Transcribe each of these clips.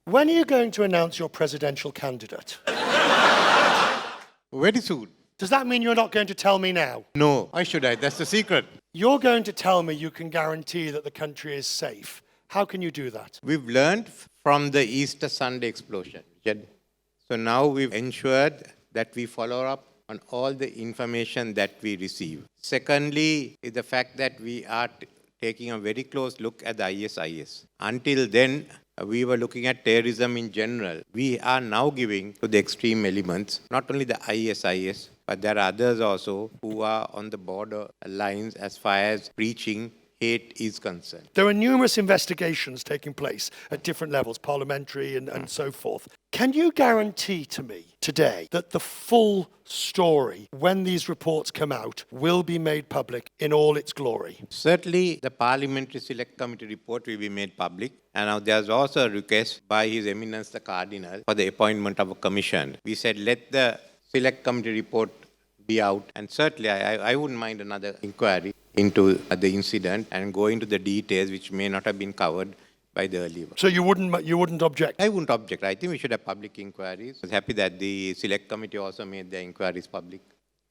When are you going to announce your presidential candidate? Very soon. Does that mean you're not going to tell me now? No, why should I? That's the secret. You're going to tell me you can guarantee that the country is safe. How can you do that? We've learned from the Easter Sunday explosion. So now we've ensured that we follow up on all the information that we receive. Secondly, is the fact that we are taking a very close look at the ISIS. Until then, we were looking at terrorism in general. We are now giving to the extreme elements, not only the ISIS, but there are others also who are on the border lines as far as preaching hate is concerned. There are numerous investigations taking place at different levels, parliamentary and so forth. Can you guarantee to me today that the full story, when these reports come out, will be made public in all its glory? Certainly, the Parliamentary Select Committee report will be made public. And now there's also a request by His Eminence the Cardinal for the appointment of a commission. We said, let the Select Committee report be out. And certainly, I wouldn't mind another inquiry into the incident and go into the details which may not have been covered by the earlier one. So you wouldn't object? I wouldn't object. I think we should have public inquiries. I was happy that the Select Committee also made their inquiries public.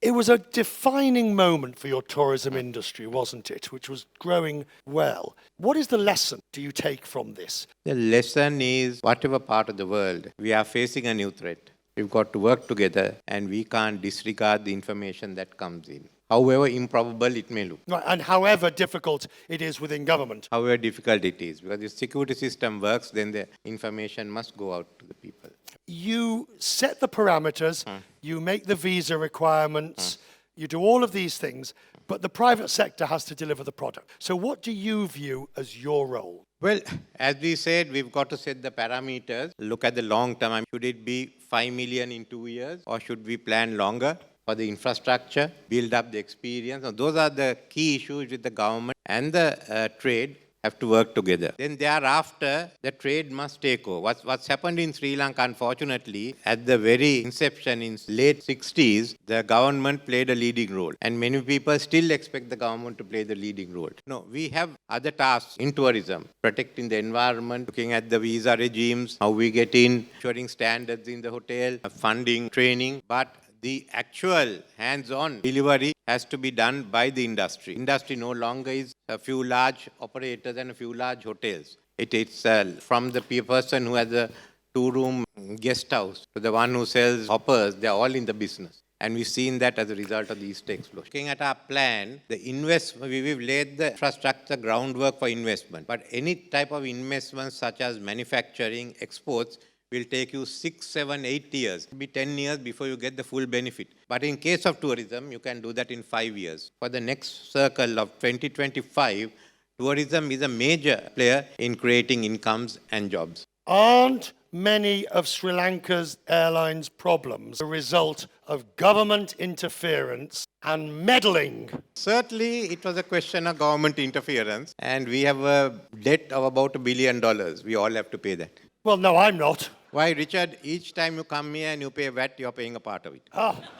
It was a defining moment for your tourism industry, wasn't it? Which was growing well. What is the lesson do you take from this? The lesson is, whatever part of the world, we are facing a new threat. We've got to work together and we can't disregard the information that comes in, however improbable it may look. Right, and however difficult it is within government. However difficult it is. Because if the security system works, then the information must go out to the people. You set the parameters, you make the visa requirements, you do all of these things, but the private sector has to deliver the product. So what do you view as your role? Well, as we said, we've got to set the parameters, look at the long term. Should it be 5 million in 2 years, or should we plan longer for the infrastructure, build up the experience? Now, those are the key issues with the government and the trade have to work together. Then thereafter, the trade must take over. What's happened in Sri Lanka, unfortunately, at the very inception in late 60s, the government played a leading role. And many people still expect the government to play the leading role. No, we have other tasks in tourism, protecting the environment, looking at the visa regimes, how we get in, ensuring standards in the hotel, funding, training, but the actual hands-on delivery has to be done by the industry. Industry no longer is a few large operators and a few large hotels. It's from the person who has a 2-room guest house to the one who sells hoppers, they're all in the business. And we've seen that as a result of the Easter explosion. Looking at our plan, we've laid the infrastructure groundwork for investment. But any type of investment such as manufacturing, exports, will take you 6, 7, 8 years. It will be 10 years before you get the full benefit. But in case of tourism, you can do that in 5 years. For the next circle of 2025, tourism is a major player in creating incomes and jobs. Aren't many of Sri Lanka's airlines' problems a result of government interference and meddling? Certainly, it was a question of government interference. And we have a debt of about $1 billion. We all have to pay that. Well, no, I'm not. Why, Richard, each time you come here and you pay VAT, you're paying a part of it.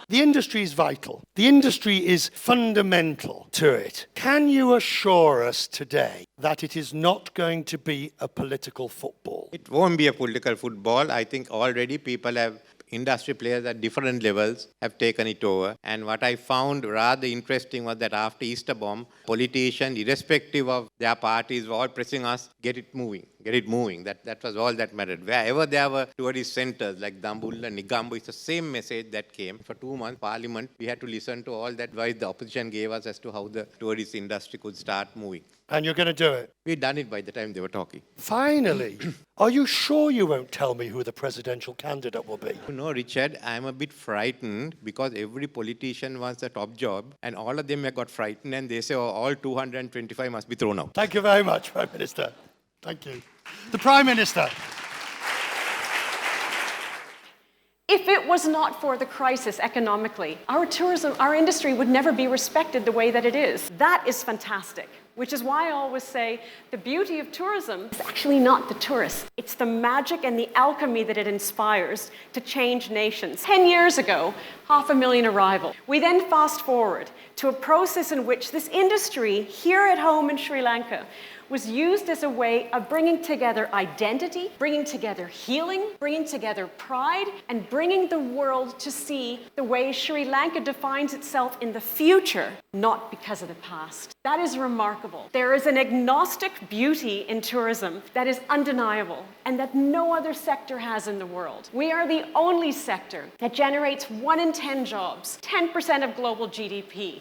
The industry is vital. The industry is fundamental to it. Can you assure us today that it is not going to be a political football? It won't be a political football. I think already industry players at different levels have taken it over. And what I found rather interesting was that after Easter bomb, politicians, irrespective of their parties, were all pressing us, get it moving. That was all that mattered. Wherever there were tourist centers like Dambulla, Negombo, it's the same message that came. For 2 months, Parliament, we had to listen to all that advice the opposition gave us as to how the tourist industry could start moving. And you're going to do it? We'd done it by the time they were talking. Finally. Are you sure you won't tell me who the presidential candidate will be? No, Richard, I'm a bit frightened because every politician wants a top job and all of them have got frightened and they say, oh, all 225 must be thrown out. Thank you very much, Prime Minister. Thank you. The Prime Minister. If it was not for the crisis economically, our industry would never be respected the way that it is. That is fantastic. Which is why I always say the beauty of tourism is actually not the tourists. It's the magic and the alchemy that it inspires to change nations. 10 years ago, 500,000 arrival. We then fast forward to a process in which this industry here at home in Sri Lanka was used as a way of bringing together identity, bringing together healing, bringing together pride, and bringing the world to see the way Sri Lanka defines itself in the future, not because of the past. That is remarkable. There is an agnostic beauty in tourism that is undeniable and that no other sector has in the world. We are the only sector that generates 1 in 10 jobs, 10% of global GDP.